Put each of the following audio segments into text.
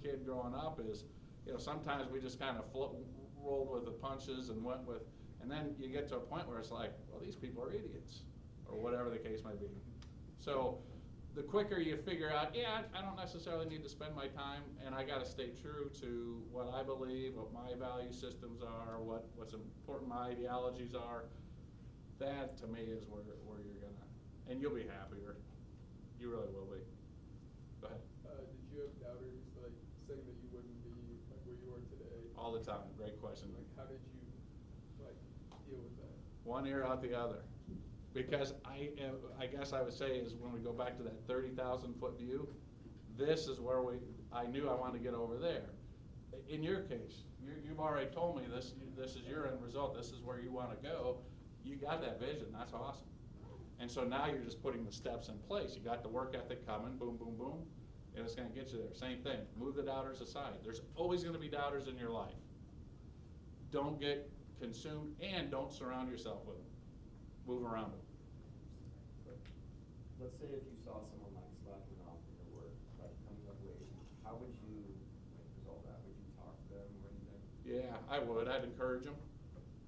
kid growing up is, sometimes we just kind of rolled with the punches and went with, and then you get to a point where it's like, well, these people are idiots, or whatever the case might be. So the quicker you figure out, I don't necessarily need to spend my time, and I got to stay true to what I believe, what my value systems are, what's important, my ideologies are. That to me is where you're gonna, and you'll be happier. You really will be. Go ahead. Did you have doubters, like saying that you wouldn't be like where you are today? All the time. Great question. Like, how did you like deal with that? One ear out the other. Because I guess I would say is when we go back to that 30,000 foot view, this is where I knew I wanted to get over there. In your case, you've already told me this is your end result, this is where you want to go. You got that vision, that's awesome. And so now you're just putting the steps in place. You got the work ethic coming, boom, boom, boom, and it's going to get you there. Same thing, move the doubters aside. There's always going to be doubters in your life. Don't get consumed and don't surround yourself with them. Move around them. Let's say if you saw someone like slacking off in your work, like coming up late, how would you resolve that? Would you talk to them or anything? Yeah, I would. I'd encourage them.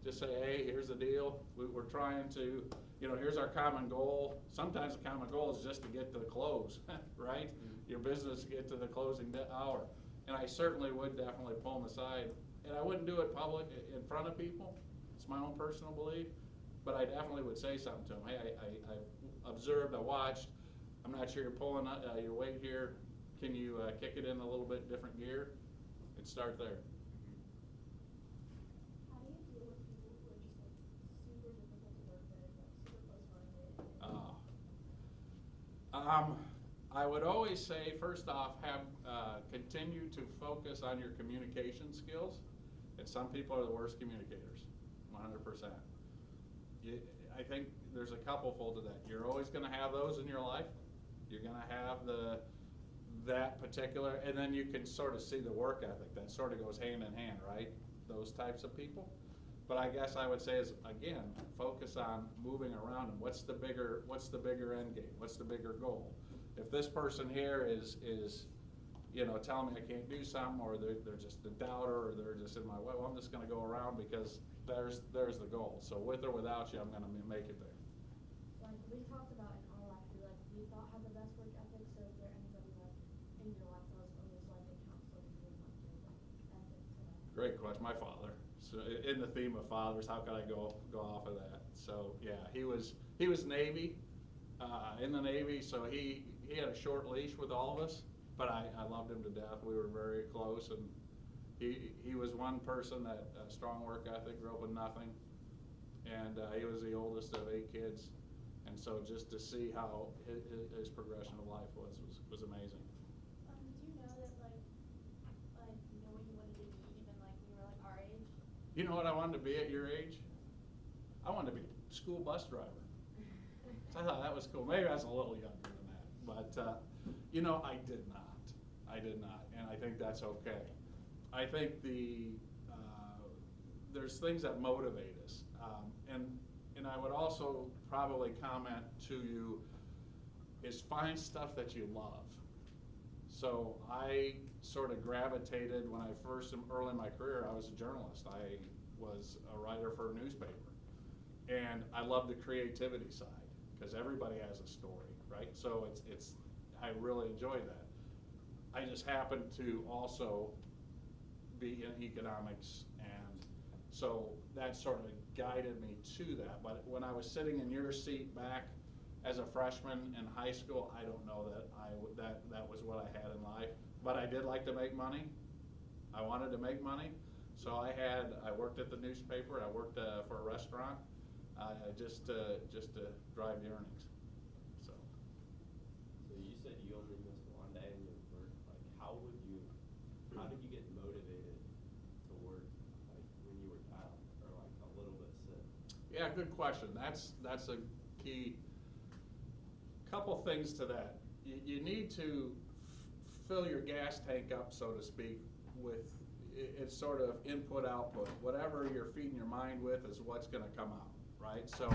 Just say, hey, here's the deal. We're trying to, here's our common goal. Sometimes the common goal is just to get to the close, right? Mm-hmm. Your business to get to the closing hour. And I certainly would definitely pull them aside. And I wouldn't do it public in front of people. It's my own personal belief. But I definitely would say something to them. Hey, I observed, I watched. I'm not sure you're pulling your weight here. Can you kick it in a little bit different gear? And start there. How do you deal with people who are just like super difficult to work with, like super close-minded? I would always say, first off, continue to focus on your communication skills. And some people are the worst communicators, 100%. I think there's a couple fold to that. You're always going to have those in your life. You're going to have that particular, and then you can sort of see the work ethic. That sort of goes hand in hand, right? Those types of people. But I guess I would say is, again, focus on moving around them. What's the bigger end game? What's the bigger goal? If this person here is telling me I can't do something, or they're just a doubter, or they're just in my way, well, I'm just going to go around because there's the goal. So with or without you, I'm going to make it there. Like we talked about in our life, we thought had the best work ethic. So if there anybody like in your life that was almost like a counselor, you would like your like ethic to that. Great question. My father. So in the theme of fathers, how could I go off of that? So yeah, he was Navy, in the Navy. So he had a short leash with all of us, but I loved him to death. We were very close, and he was one person that strong work ethic, grew up with nothing, and he was the oldest of 8 kids, and so just to see how his progression of life was amazing. Did you know that you know what you wanted to be even like when you were like our age? You know what I wanted to be at your age? I wanted to be a school bus driver. So I thought that was cool. Maybe I was a little younger than that, but I did not, and I think that's okay. I think there's things that motivate us, and I would also probably comment to you is find stuff that you love. So I sort of gravitated when I first, early in my career, I was a journalist. I was a writer for a newspaper, and I love the creativity side because everybody has a story, right? So I really enjoyed that. I just happened to also be in economics, and so that sort of guided me to that. But when I was sitting in your seat back as a freshman in high school, I don't know that that was what I had in life. But I did like to make money. I wanted to make money, so I worked at the newspaper. I worked for a restaurant, just to drive the earnings. So you said you only missed one day in your work. Like, how did you get motivated to work, like when you were down or like a little bit sick? yeah, good question. That's a key. Couple things to that. You need to fill your gas tank up, so to speak, with it's sort of input output. Whatever you're feeding your mind with is what's going to come out, right? So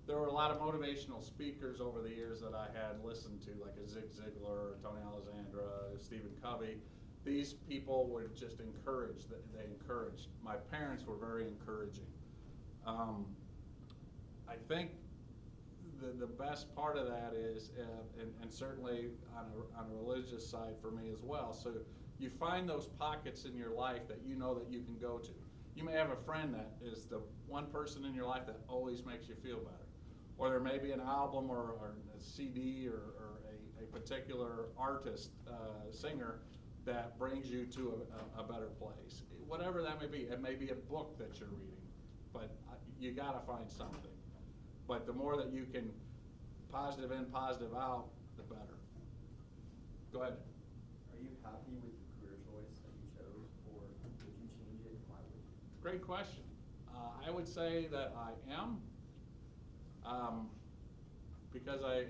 there were a lot of motivational speakers over the years that I had listened to, like a Zig Ziglar, Tony Alexandra, Stephen Covey, these people were just encouraged, they encouraged. My parents were very encouraging. I think the best part of that is, and certainly on a religious side for me as well, so you find those pockets in your life that you know that you can go to. You may have a friend that is the one person in your life that always makes you feel better. Or there may be an album or a CD or a particular artist, singer, that brings you to a better place. Whatever that may be. It may be a book that you're reading, but you gotta find something. But the more that you can positive in, positive out, the better. Go ahead. Are you happy with the career choice that you chose, or would you change it, and why would you? Great question. I would say that I am, because I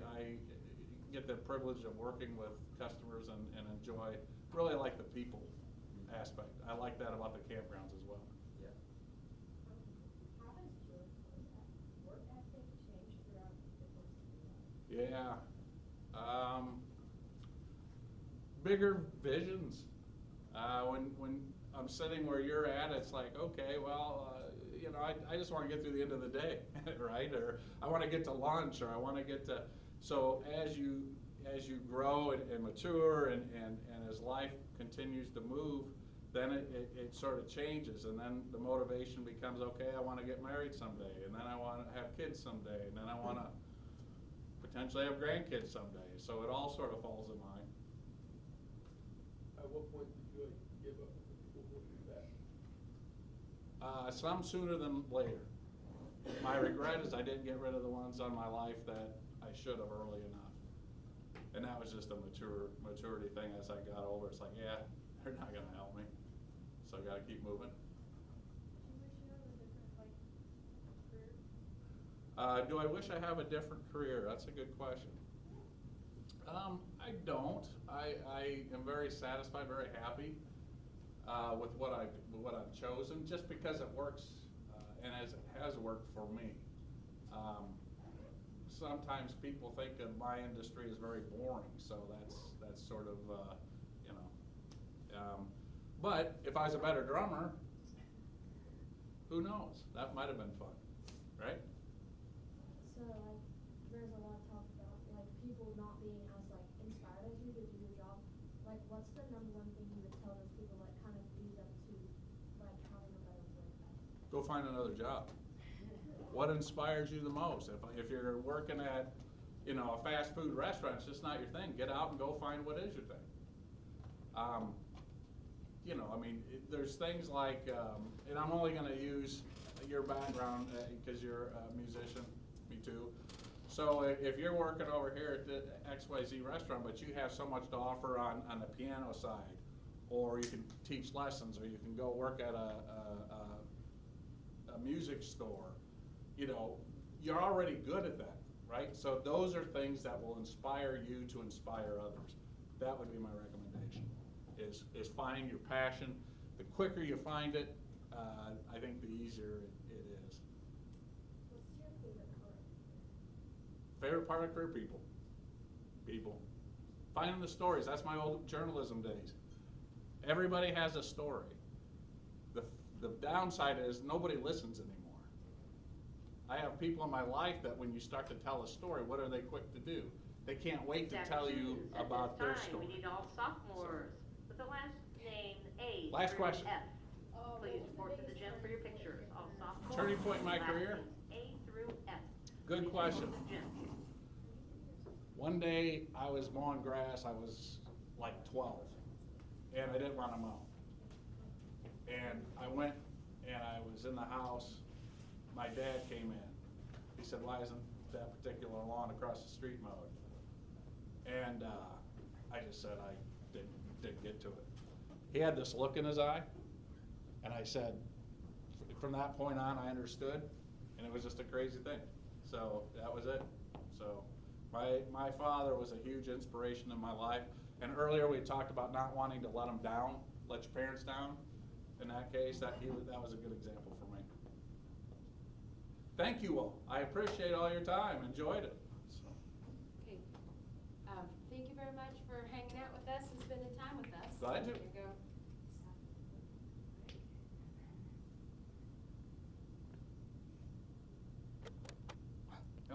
get the privilege of working with customers and enjoy, really like the people aspect. I like that about the campgrounds as well. Yeah. How has your work ethic changed throughout the course of your life? Yeah. Bigger visions. When I'm sitting where you're at, it's like, okay, well, I just want to get through the end of the day, right? Or I want to get to lunch, or I want to get to. So as you grow and mature, and as life continues to move, then it sort of changes, and then the motivation becomes, okay, I want to get married someday, and then I want to have kids someday, and then I want to potentially have grandkids someday. So it all sort of falls in line. At what point did you give up on the people holding you back? Some sooner than later. My regret is I didn't get rid of the ones on my life that I should have early enough. And that was just a maturity thing. As I got older, it's like, yeah, they're not going to help me. So I got to keep moving. Do I wish I have a different career? That's a good question. I don't. I am very satisfied, very happy with what I've chosen, just because it works and as it has worked for me. Sometimes people think of my industry as very boring, so that's sort of but if I was a better drummer, who knows? That might have been fun, right? So like, there's a lot of talk about like people not being as like inspired as you to do your job. Like, what's the number one thing you would tell those people that kind of lead them to like having a better work ethic? Go find another job. What inspires you the most? If you're working at, a fast food restaurant, it's just not your thing. Get out and go find what is your thing. There's things like, and I'm only going to use your background because you're a musician, me too. So if you're working over here at the XYZ restaurant, but you have so much to offer on the piano side, or you can teach lessons, or you can go work at a music store, you're already good at that, right? So those are things that will inspire you to inspire others. That would be my recommendation, is find your passion. The quicker you find it, I think the easier it is. What's your favorite part? Favorite part of career? People. Finding the stories. That's my old journalism days. Everybody has a story. The downside is nobody listens anymore. I have people in my life that when you start to tell a story, what are they quick to do? They can't wait to tell you about their story. We need all sophomores with the last name A. Last through question. F. Please report to the gym for your pictures. All sophomores. Turning point in my last career? names A through F. Good Please question. report to the gym. One day I was mowing grass, I was like 12, and I didn't want to mow. And I went and I was in the house, my dad came in. He said, why isn't that particular lawn across the street mowed? And I just said I didn't get to it. He had this look in his eye, and I said, from that point on I understood, and it was just a crazy thing. So that was it. So my father was a huge inspiration in my life. And earlier we talked about not wanting to let your parents down. In that case, that was a good example for me. Thank you all. I appreciate all your time. Enjoyed it. So. Okay. Thank you very much for hanging out with us and spending time with us. Glad to.